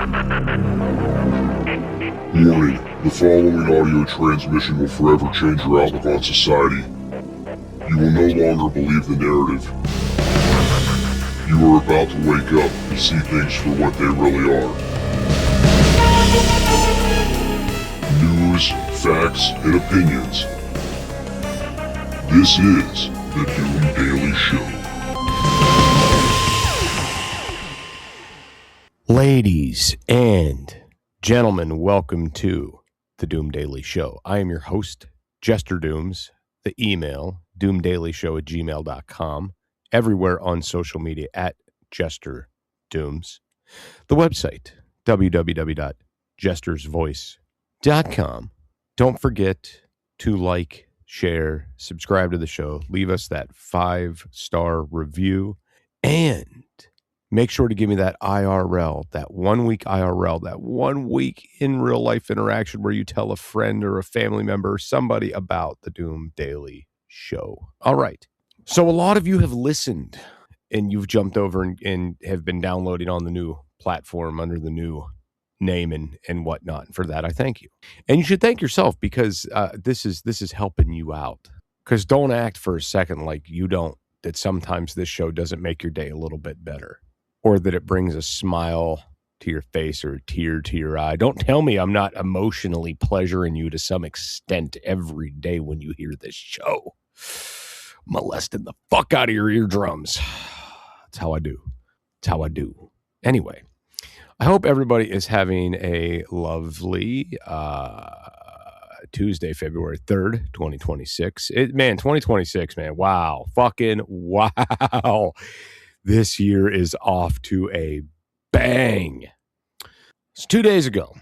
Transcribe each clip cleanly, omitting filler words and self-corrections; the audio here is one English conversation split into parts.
Warning, the following audio transmission will forever change your outlook on society. You will no longer believe the narrative. You are about to wake up and see things for what they really are. News, facts, and opinions. This is the Doom Daily Show. Ladies and gentlemen, welcome to the Doom Daily Show. I am your host, Jester Dooms. The email, doomdailyshow@gmail.com. Everywhere on social media at Jester Dooms. The website, www.jestersvoice.com. Don't forget to like, share, subscribe to the show. Leave us that 5-star review. And make sure to give me that IRL, that 1 week IRL, that 1 week in real life interaction where you tell a friend or a family member or somebody about the Doom Daily Show. All right. So a lot of you have listened and you've jumped over and have been downloading on the new platform under the new name and whatnot. And for that, I thank you. And you should thank yourself because this is helping you out. Because don't act for a second like you don't, that sometimes this show doesn't make your day a little bit better. Or that it brings a smile to your face or a tear to your eye. Don't tell me I'm not emotionally pleasuring you to some extent every day when you hear this show. Molesting the fuck out of your eardrums. That's how I do. That's how I do. Anyway, I hope everybody is having a lovely Tuesday, February 3rd, 2026. 2026, man. Wow. Fucking wow. This year is off to a bang. It's 2 days ago.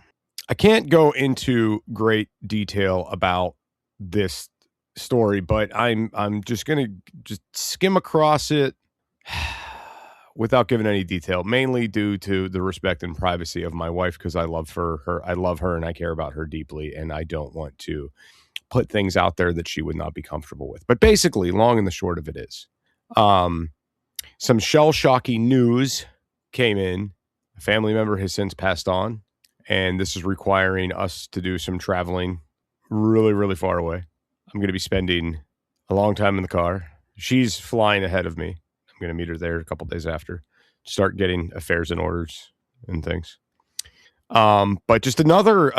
I can't go into great detail about this story, but I'm just going to just skim across it without giving any detail, mainly due to the respect and privacy of my wife, because I love her. I love her and I care about her deeply, and I don't want to put things out there that she would not be comfortable with. But basically, long and the short of it is, some shell-shocking news came in. A family member has since passed on, and this is requiring us to do some traveling really, really far away. I'm going to be spending a long time in the car. She's flying ahead of me. I'm going to meet her there a couple days after, start getting affairs and orders and things. But just another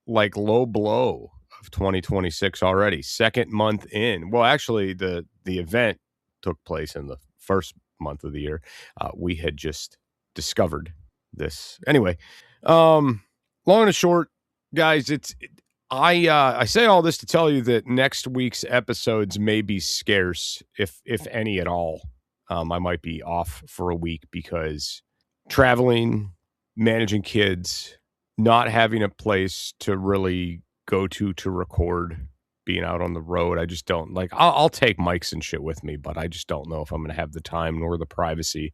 like low blow of 2026 already. Second month in. Well, actually, the event took place in the first month of the year. We had just discovered this. Anyway, long and short, guys, I say all this to tell you that next week's episodes may be scarce, if any at all. I might be off for a week because traveling, managing kids, not having a place to really go to record, being out on the road. I just don't like, I'll take mics and shit with me, but I just don't know if I'm going to have the time nor the privacy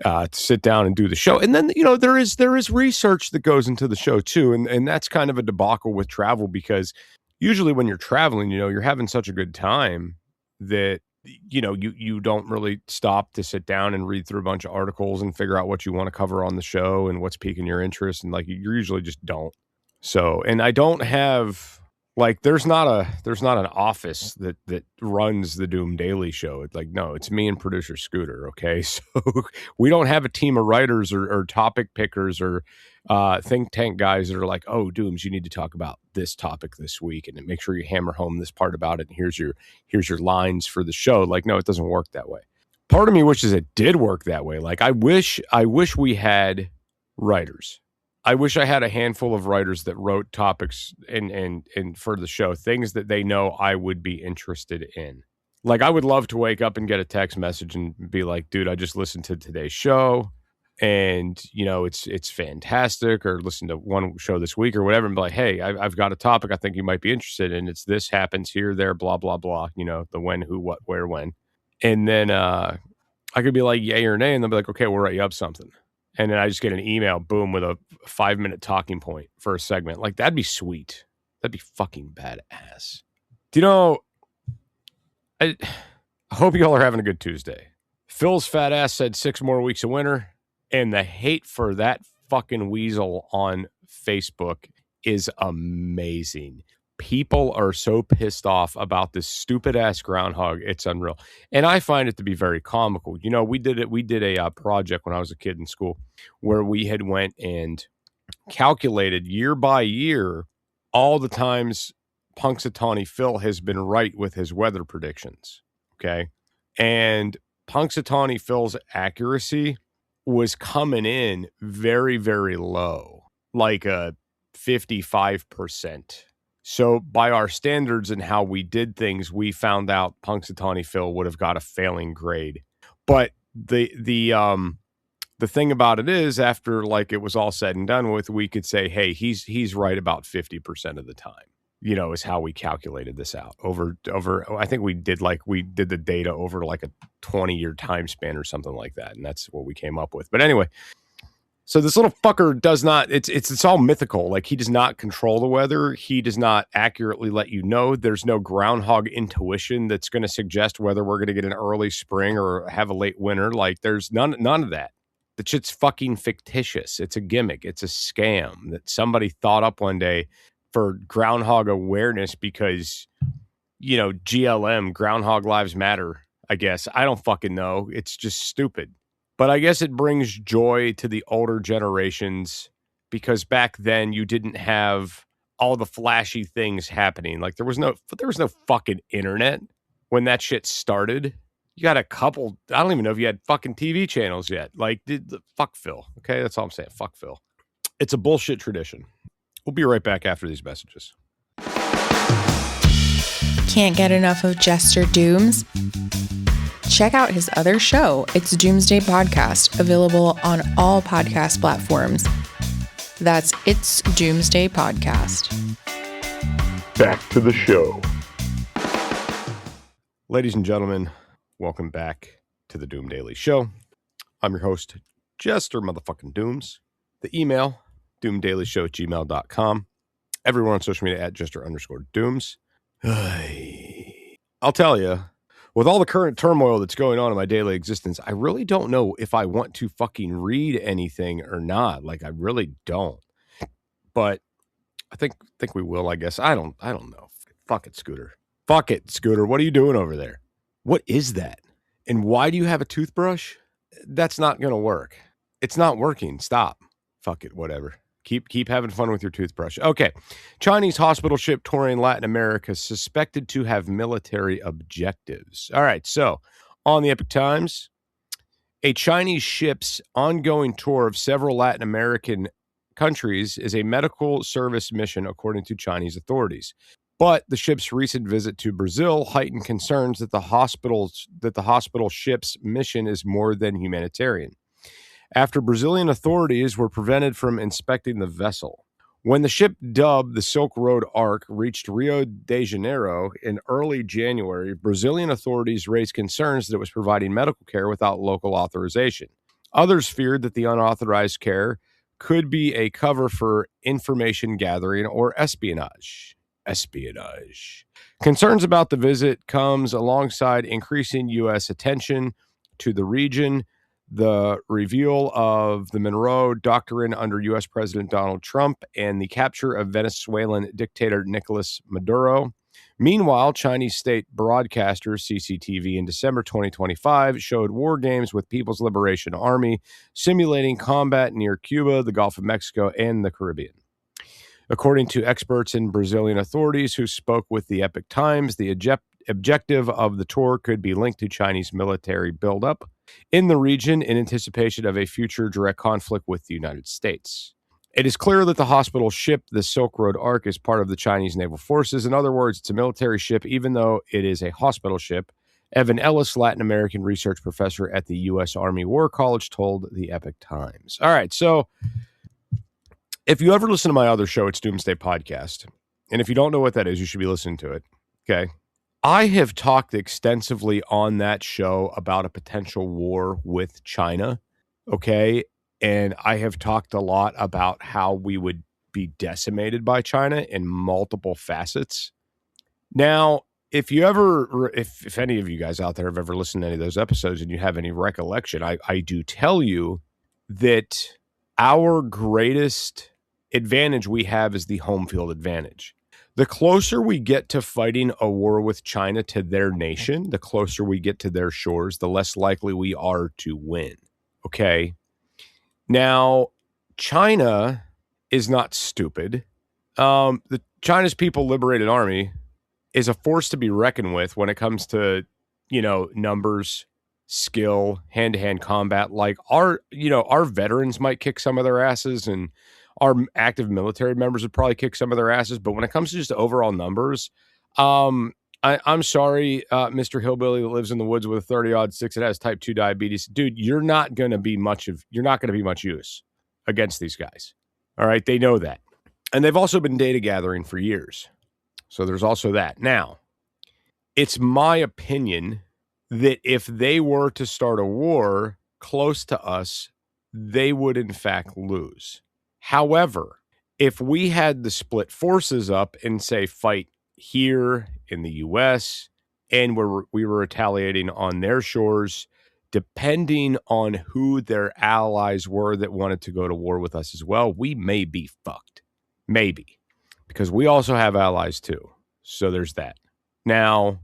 to sit down and do the show. And then, there is research that goes into the show too. And that's kind of a debacle with travel, because usually when you're traveling, you're having such a good time that, you don't really stop to sit down and read through a bunch of articles and figure out what you want to cover on the show and what's piquing your interest. And like, you usually just don't. So, and I don't have, like, there's not an office that runs the Doom Daily Show. It's like, no, it's me and producer Scooter. Okay. So we don't have a team of writers or topic pickers or think tank guys that are like, oh, Dooms, you need to talk about this topic this week and make sure you hammer home this part about it. And here's your lines for the show. Like, no, it doesn't work that way. Part of me wishes it did work that way. Like, I wish we had writers. I wish I had a handful of writers that wrote topics and for the show, things that they know I would be interested in. Like, I would love to wake up and get a text message and be like, dude, I just listened to today's show and, it's fantastic, or listen to one show this week or whatever and be like, hey, I've got a topic I think you might be interested in. It's this happens here, there, blah, blah, blah, the when, who, what, where, when. And then I could be like, yay or nay, and they'll be like, okay, we'll write you up something. And then I just get an email, boom, with a 5-minute talking point for a segment. Like, that'd be sweet. That'd be fucking badass. I hope you all are having a good Tuesday. Phil's fat ass said 6 more weeks of winter, and the hate for that fucking weasel on Facebook is amazing. People are so pissed off about this stupid ass groundhog. It's unreal. And I find it to be very comical. You know, we did a project when I was a kid in school where we had went and calculated year by year all the times Punxsutawney Phil has been right with his weather predictions. Okay. And Punxsutawney Phil's accuracy was coming in very, very low, like a 55%. So by our standards and how we did things, we found out Punxsutawney Phil would have got a failing grade. But the thing about it is, after like it was all said and done with, we could say, hey, he's right about 50% of the time. You know, is how we calculated this out over. I think we did the data over like a 20-year time span or something like that, and that's what we came up with. But anyway, so this little fucker does not. It's all mythical. Like, he does not control the weather. He does not accurately let you know. There's no groundhog intuition that's going to suggest whether we're going to get an early spring or have a late winter. Like, there's none of that. The shit's fucking fictitious. It's a gimmick. It's a scam that somebody thought up one day for groundhog awareness because, you know, GLM, Groundhog Lives Matter, I guess. I don't fucking know. It's just stupid. But I guess it brings joy to the older generations because back then you didn't have all the flashy things happening. Like, there was no fucking internet when that shit started. You got a couple, I don't even know if you had fucking TV channels yet. Like, fuck Phil. Okay, that's all I'm saying. Fuck Phil. It's a bullshit tradition. We'll be right back after these messages. Can't get enough of Jester Dooms? Check out his other show, It's Doomsday Podcast, available on all podcast platforms. That's It's Doomsday Podcast. Back to the show. Ladies and gentlemen, welcome back to the Doom Daily Show. I'm your host, Jester motherfucking Dooms. The email, doomdailyshow@gmail.com. Everyone on social media @Jester_Dooms. I'll tell you, with all the current turmoil that's going on in my daily existence, I really don't know if I want to fucking read anything or not. Like, I really don't. But I think we will, I guess. I don't know. Fuck it, Scooter. Fuck it, Scooter. What are you doing over there? What is that? And why do you have a toothbrush? That's not going to work. It's not working. Stop. Fuck it, whatever. Keep having fun with your toothbrush. Okay. Chinese hospital ship touring Latin America suspected to have military objectives. All right. So, on the Epic Times, a Chinese ship's ongoing tour of several Latin American countries is a medical service mission, according to Chinese authorities. But the ship's recent visit to Brazil heightened concerns that the hospital ship's mission is more than humanitarian, after Brazilian authorities were prevented from inspecting the vessel. When the ship, dubbed the Silk Road Ark, reached Rio de Janeiro in early January, Brazilian authorities raised concerns that it was providing medical care without local authorization. Others feared that the unauthorized care could be a cover for information gathering or espionage. Concerns about the visit comes alongside increasing U.S. attention to the region, the reveal of the Monroe Doctrine under U.S. President Donald Trump, and the capture of Venezuelan dictator Nicolas Maduro. Meanwhile, Chinese state broadcaster CCTV in December 2025 showed war games with People's Liberation Army simulating combat near Cuba, the Gulf of Mexico, and the Caribbean. According to experts in Brazilian authorities who spoke with the Epic Times, the objective of the tour could be linked to Chinese military buildup in the region in anticipation of a future direct conflict with the United States. It is clear that the hospital ship, the Silk Road Ark, is part of the Chinese naval forces. In other words, it's a military ship, even though it is a hospital ship. Evan Ellis, Latin American research professor at the U.S. Army War College, told the Epic Times. All right, so if you ever listen to my other show, it's Doomsday Podcast, and if you don't know what that is, you should be listening to it, okay? I have talked extensively on that show about a potential war with China, okay? And I have talked a lot about how we would be decimated by China in multiple facets. Now, if any of you guys out there have ever listened to any of those episodes and you have any recollection, I do tell you that our greatest advantage we have is the home field advantage. The closer we get to fighting a war with China to their nation, the closer we get to their shores, the less likely we are to win. Okay. Now, China is not stupid. The China's People Liberated Army is a force to be reckoned with when it comes to, numbers, skill, hand-to-hand combat. Like our veterans might kick some of their asses, and our active military members would probably kick some of their asses. But when it comes to just overall numbers, I'm sorry, Mr. Hillbilly that lives in the woods with a 30-odd six that has type 2 diabetes. Dude, you're not going to be much use against these guys. All right, they know that. And they've also been data gathering for years. So there's also that. Now, it's my opinion that if they were to start a war close to us, they would in fact lose. However, if we had the split forces up and say fight here in the U.S. and we were retaliating on their shores, depending on who their allies were that wanted to go to war with us as well, we may be fucked. Maybe. Because we also have allies too. So there's that. Now,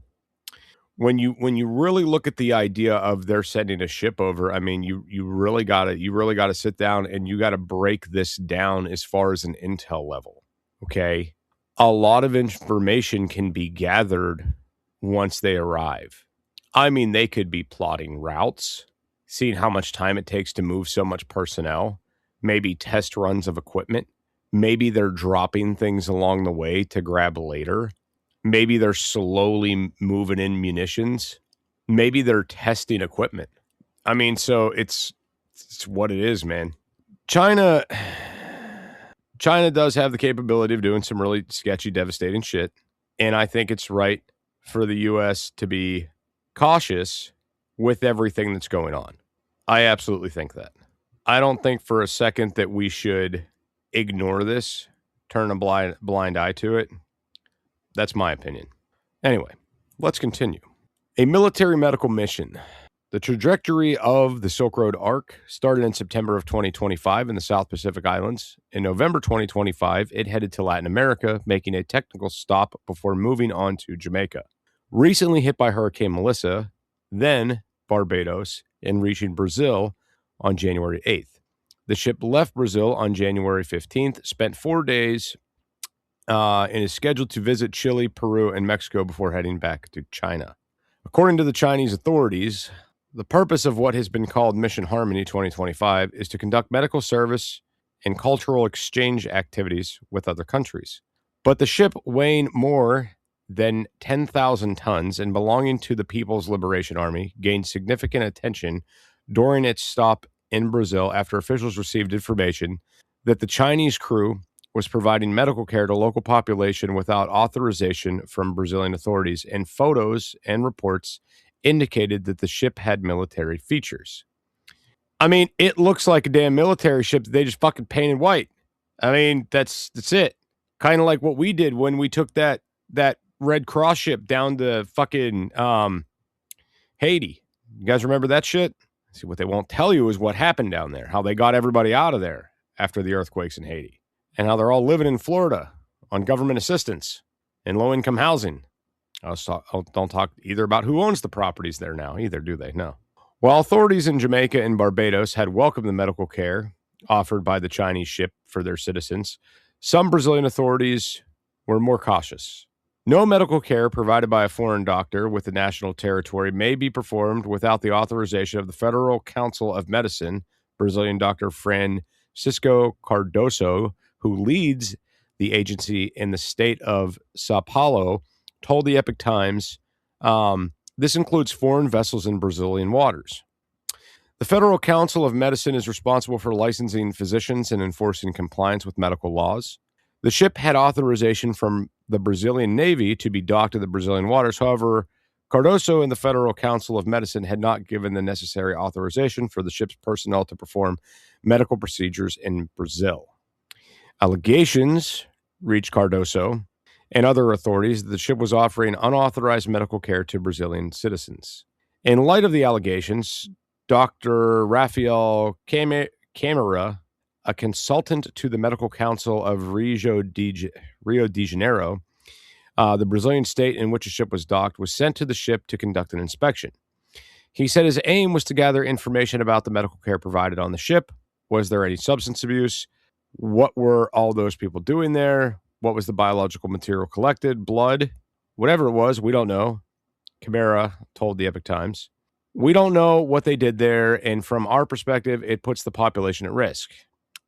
when you really look at the idea of they're sending a ship over, I mean, you really gotta sit down and you gotta break this down as far as an intel level. Okay. A lot of information can be gathered once they arrive. I mean, they could be plotting routes, seeing how much time it takes to move so much personnel, maybe test runs of equipment. Maybe they're dropping things along the way to grab later. Maybe they're slowly moving in munitions. Maybe they're testing equipment. I mean, so it's what it is, man. China does have the capability of doing some really sketchy, devastating shit. And I think it's right for the U.S. to be cautious with everything that's going on. I absolutely think that. I don't think for a second that we should ignore this, turn a blind eye to it. That's my opinion. Anyway, let's continue. A military medical mission. The trajectory of the Silk Road Arc started in September of 2025 in the South Pacific Islands. In November 2025, it headed to Latin America, making a technical stop before moving on to Jamaica. Recently hit by Hurricane Melissa, then Barbados, and reaching Brazil on January 8th. The ship left Brazil on January 15th, spent 4 days, and is scheduled to visit Chile, Peru, and Mexico before heading back to China. According to the Chinese authorities, the purpose of what has been called Mission Harmony 2025 is to conduct medical service and cultural exchange activities with other countries. But the ship, weighing more than 10,000 tons and belonging to the People's Liberation Army, gained significant attention during its stop in Brazil after officials received information that the Chinese crew was providing medical care to local population without authorization from Brazilian authorities, and photos and reports indicated that the ship had military features. I mean, it looks like a damn military ship that they just fucking painted white. I mean, that's it. Kind of like what we did when we took that Red Cross ship down to fucking Haiti. You guys remember that shit? See, what they won't tell you is what happened down there, how they got everybody out of there after the earthquakes in Haiti, and how they're all living in Florida on government assistance and low-income I don't talk either about who owns the properties there now either, do they? No. While authorities in Jamaica and Barbados had welcomed the medical care offered by the Chinese ship for their citizens, some Brazilian authorities were more cautious. No medical care provided by a foreign doctor with the national territory may be performed without the authorization of the Federal Council of Medicine. Brazilian Dr. Francisco Cardoso, who leads the agency in the state of Sao Paulo, told the Epoch Times, this includes foreign vessels in Brazilian waters. The Federal Council of Medicine is responsible for licensing physicians and enforcing compliance with medical laws. The ship had authorization from the Brazilian Navy to be docked in the Brazilian waters. However, Cardoso and the Federal Council of Medicine had not given the necessary authorization for the ship's personnel to perform medical procedures in Brazil. Allegations reached Cardoso and other authorities that the ship was offering unauthorized medical care to Brazilian citizens. In light of the allegations, Dr. Rafael Camara, a consultant to the Medical Council of Rio de Janeiro, the Brazilian state in which the ship was docked, was sent to the ship to conduct an inspection. He said his aim was to gather information about the medical care provided on the ship. Was there any substance abuse? What were all those people doing there? What was the biological material collected? Blood? Whatever it was, we don't know. Camara told the Epoch Times. We don't know what they did there, and from our perspective, it puts the population at risk.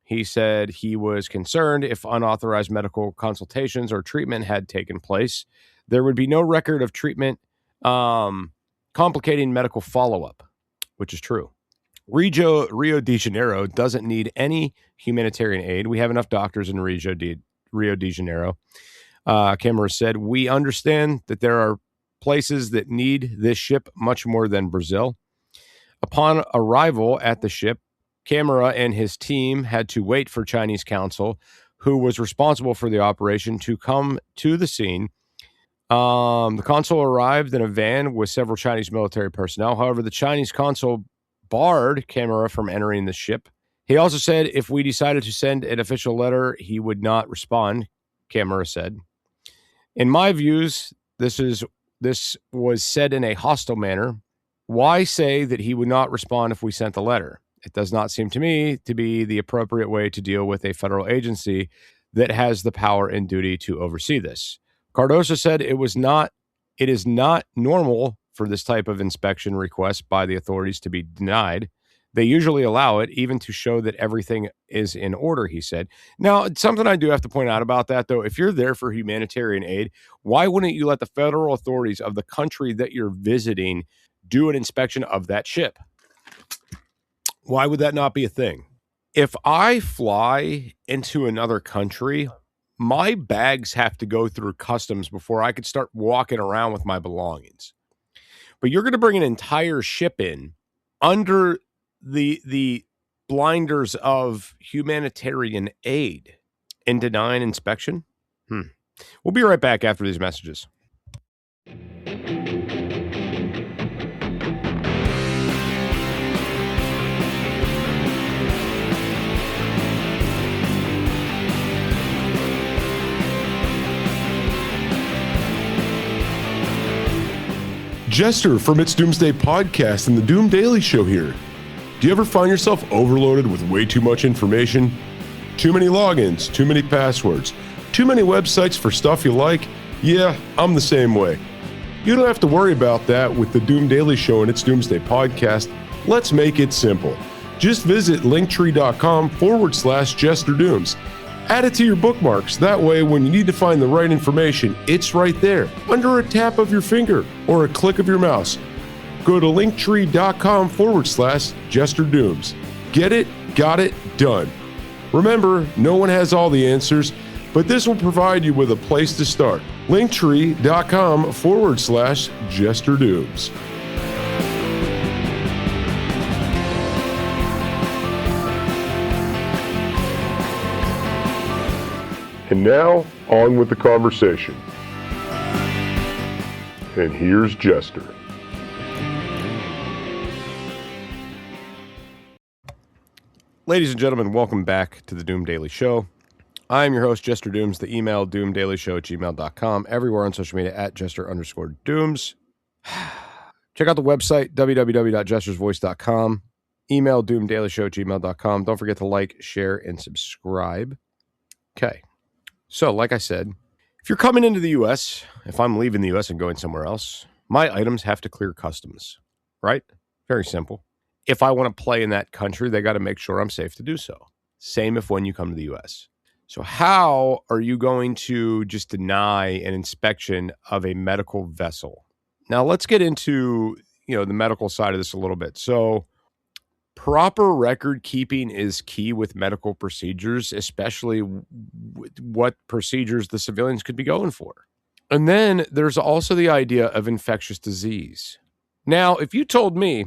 He said he was concerned if unauthorized medical consultations or treatment had taken place, there would be no record of treatment complicating medical follow-up, which is true. Rio de Janeiro doesn't need any humanitarian aid. We have enough doctors in Rio de Janeiro. Camara said, we understand that there are places that need this ship much more than Brazil. Upon arrival at the ship, Camara and his team had to wait for Chinese counsel, who was responsible for the operation, to come to the scene. The consul arrived in a van with several Chinese military personnel. However, the Chinese consul barred Camara from entering the ship. He also said if we decided to send an official letter, he would not respond, Camara said. In my views, this was said in a hostile manner. Why say that he would not respond if we sent the letter? It does not seem to me to be the appropriate way to deal with a federal agency that has the power and duty to oversee this. Cardoso said it is not normal for this type of inspection request by the authorities to be denied. They usually allow it, even to show that everything is in order, he said. Now, something I do have to point out about that, though, if you're there for humanitarian aid, why wouldn't you let the federal authorities of the country that you're visiting do an inspection of that ship? Why would that not be a thing? If I fly into another country, my bags have to go through customs before I could start walking around with my belongings. But you're going to bring an entire ship in under the blinders of humanitarian aid and deny an inspection? We'll be right back after these messages. Jester from It's Doomsday Podcast and the Doom Daily Show here. Do you ever find yourself overloaded with way too much information? Too many logins, too many passwords, too many websites for stuff you like? Yeah, I'm the same way. You don't have to worry about that with the Doom Daily Show and It's Doomsday Podcast. Let's make it simple. Just visit linktree.com/JesterDooms. Add it to your bookmarks. That way, when you need to find the right information, it's right there, under a tap of your finger or a click of your mouse. Go to linktree.com/JesterDooms. Get it, got it, done. Remember, no one has all the answers, but this will provide you with a place to start. linktree.com/JesterDooms. And now, on with the conversation. And here's Jester. Ladies and gentlemen, welcome back to the Doom Daily Show. I'm your host, Jester Dooms. The email, doomdailyshow@gmail.com. Everywhere on social media at Jester_Dooms. Check out the website, www.jestersvoice.com. Email, doomdailyshow@gmail.com. Don't forget to like, share, and subscribe. Okay. So, like I said, if you're coming into the U.S., if I'm leaving the U.S. and going somewhere else, my items have to clear customs, right? Very simple. If I want to play in that country, they got to make sure I'm safe to do so. Same if when you come to the U.S. So how are you going to just deny an inspection of a medical vessel? Now, let's get into, the medical side of this a little bit. So proper record keeping is key with medical procedures, especially what procedures the civilians could be going for. And then there's also the idea of infectious disease. Now, if you told me,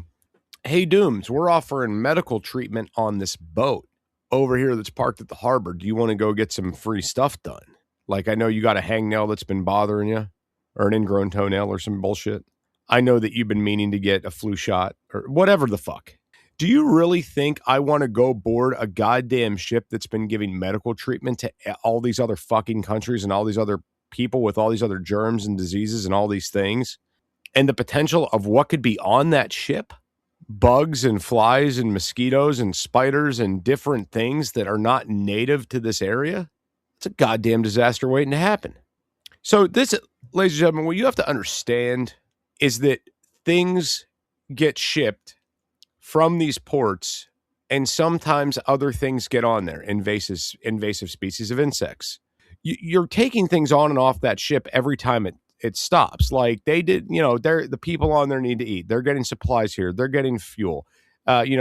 hey, Dooms, we're offering medical treatment on this boat over here that's parked at the harbor. Do you want to go get some free stuff done? Like, I know you got a hangnail that's been bothering you, or an ingrown toenail or some bullshit. I know that you've been meaning to get a flu shot or whatever the fuck. Do you really think I want to go board a goddamn ship that's been giving medical treatment to all these other fucking countries and all these other people with all these other germs and diseases and all these things? And the potential of what could be on that ship? Bugs and flies and mosquitoes and spiders and different things that are not native to this area? It's a goddamn disaster waiting to happen. So this, ladies and gentlemen, what you have to understand is that things get shipped from these ports, and sometimes other things get on there, invasive species of insects. You're taking things on and off that ship every time it stops. Like they did, the people on there need to eat. They're getting supplies here. They're getting fuel.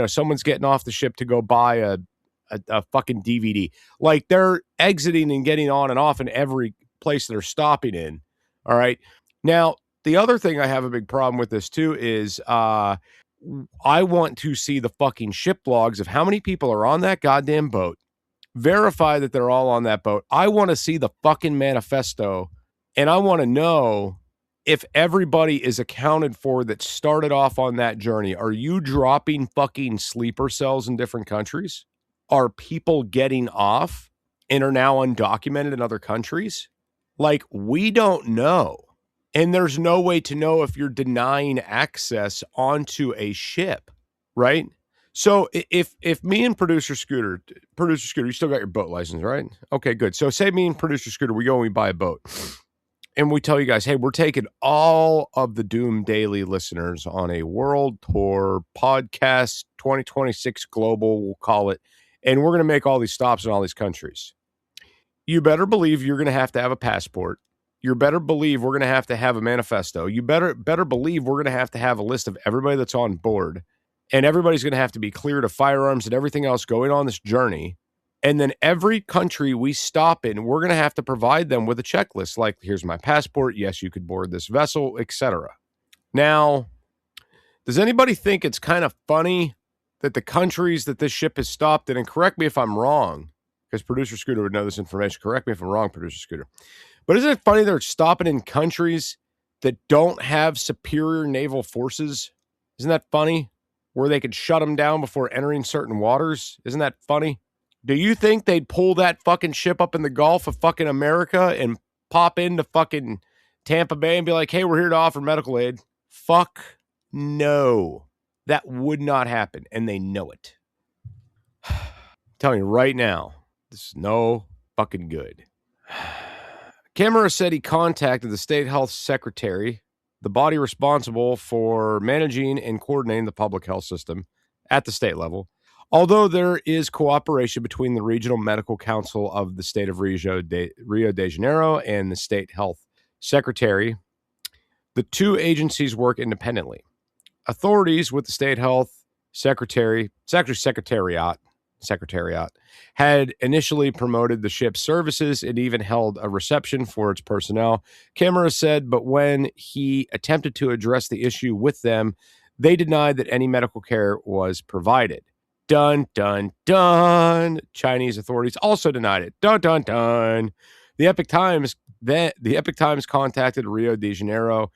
Someone's getting off the ship to go buy a fucking DVD. Like they're exiting and getting on and off in every place they're stopping in. All right. Now, the other thing I have a big problem with this too is I want to see the fucking ship logs of how many people are on that goddamn boat. Verify that they're all on that boat. I want to see the fucking manifesto, and I want to know if everybody is accounted for that started off on that journey. Are you dropping fucking sleeper cells in different countries? Are people getting off and are now undocumented in other countries? Like, we don't know. And there's no way to know if you're denying access onto a ship, right? So if me and Producer Scooter, you still got your boat license, right? Okay, good. So say me and Producer Scooter, we go and we buy a boat. And we tell you guys, hey, we're taking all of the Doom Daily listeners on a world tour podcast, 2026 global, we'll call it. And we're going to make all these stops in all these countries. You better believe you're going to have a passport. You better believe we're going to have a manifesto. You better believe we're going to have a list of everybody that's on board. And everybody's going to have to be cleared of firearms and everything else going on this journey. And then every country we stop in, we're going to have to provide them with a checklist. Like, here's my passport. Yes, you could board this vessel, etc. Now, does anybody think it's kind of funny that the countries that this ship has stopped in, and correct me if I'm wrong, because Producer Scooter would know this information. Correct me if I'm wrong, Producer Scooter. But isn't it funny they're stopping in countries that don't have superior naval forces? Isn't that funny? Where they could shut them down before entering certain waters? Isn't that funny? Do you think they'd pull that fucking ship up in the Gulf of fucking America and pop into fucking Tampa Bay and be like, hey, we're here to offer medical aid? Fuck no. That would not happen, and they know it. I'm telling you right now, this is no fucking good. Camera said he contacted the state health secretary, the body responsible for managing and coordinating the public health system at the state level. Although there is cooperation between the Regional Medical Council of the state of Rio de Janeiro and the state health secretary, the two agencies work independently. Authorities with the state health secretariat, had initially promoted the ship's services and even held a reception for its personnel. Camera said, but when he attempted to address the issue with them, they denied that any medical care was provided. Dun, dun, dun. Chinese authorities also denied it. Dun, dun, dun. The Epic Times contacted Rio de Janeiro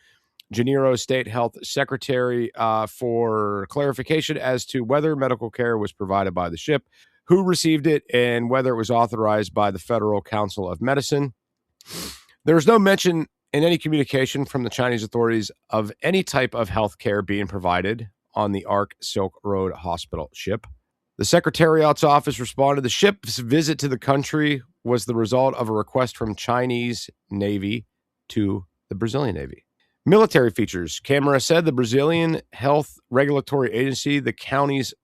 State Health Secretary for clarification as to whether medical care was provided by the ship, who received it, and whether it was authorized by the Federal Council of Medicine. There was no mention in any communication from the Chinese authorities of any type of health care being provided on the Ark Silk Road Hospital ship. The Secretariat's office responded the ship's visit to the country was the result of a request from Chinese Navy to the Brazilian Navy. Military features. Camera said the Brazilian Health Regulatory Agency, the country's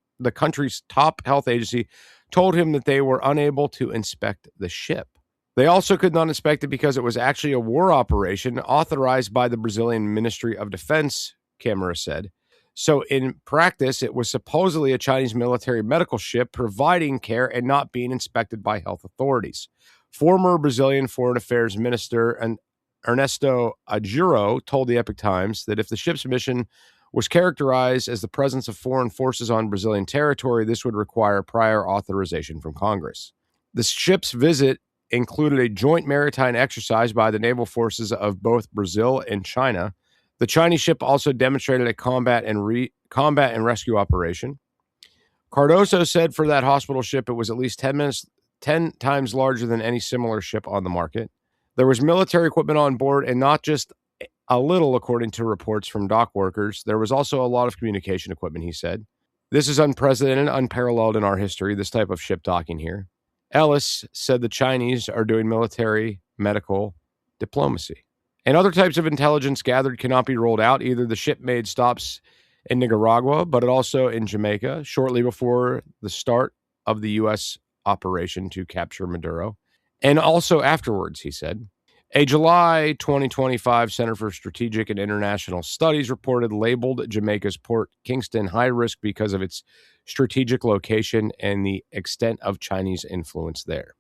top health agency, told him that they were unable to inspect the ship. They also could not inspect it because it was actually a war operation authorized by the Brazilian Ministry of Defense, Camera said. So in practice, it was supposedly a Chinese military medical ship providing care and not being inspected by health authorities. Former Brazilian Foreign Affairs Minister Ernesto Ajuro told the Epic Times that if the ship's mission was characterized as the presence of foreign forces on Brazilian territory, this would require prior authorization from Congress. The ship's visit included a joint maritime exercise by the naval forces of both Brazil and China. The Chinese ship also demonstrated a combat and rescue operation. Cardoso said for that hospital ship, it was at least 10 times larger than any similar ship on the market. There was military equipment on board, and not just a little, according to reports from dock workers. There was also a lot of communication equipment, he said. This is unprecedented, unparalleled in our history, this type of ship docking here. Ellis said the Chinese are doing military, medical, diplomacy. And other types of intelligence gathered cannot be rolled out. Either the ship made stops in Nicaragua, but also in Jamaica, shortly before the start of the U.S. operation to capture Maduro, and also afterwards, he said. A July 2025 Center for Strategic and International Studies reported labeled Jamaica's Port Kingston high risk because of its strategic location and the extent of Chinese influence there.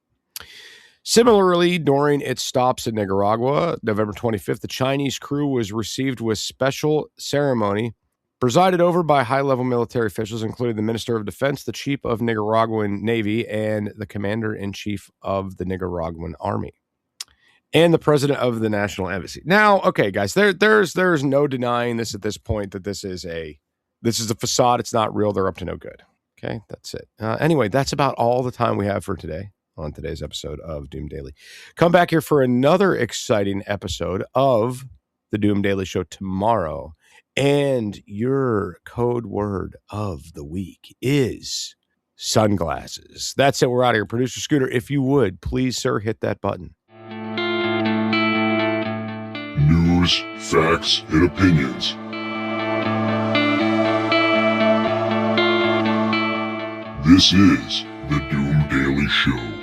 Similarly, during its stops in Nicaragua, November 25th, the Chinese crew was received with special ceremony presided over by high-level military officials, including the Minister of Defense, the Chief of Nicaraguan Navy, and the Commander-in-Chief of the Nicaraguan Army, and the President of the National Embassy. Now, okay, guys, there's no denying this at this point that this is a facade. It's not real. They're up to no good. Okay, that's it. Anyway, that's about all the time we have for today on today's episode of Doom Daily. Come back here for another exciting episode of the Doom Daily Show tomorrow. And your code word of the week is sunglasses. That's it. We're out of here. Producer Scooter, if you would, please, sir, hit that button. News, facts, and opinions. This is the Doom Daily Show.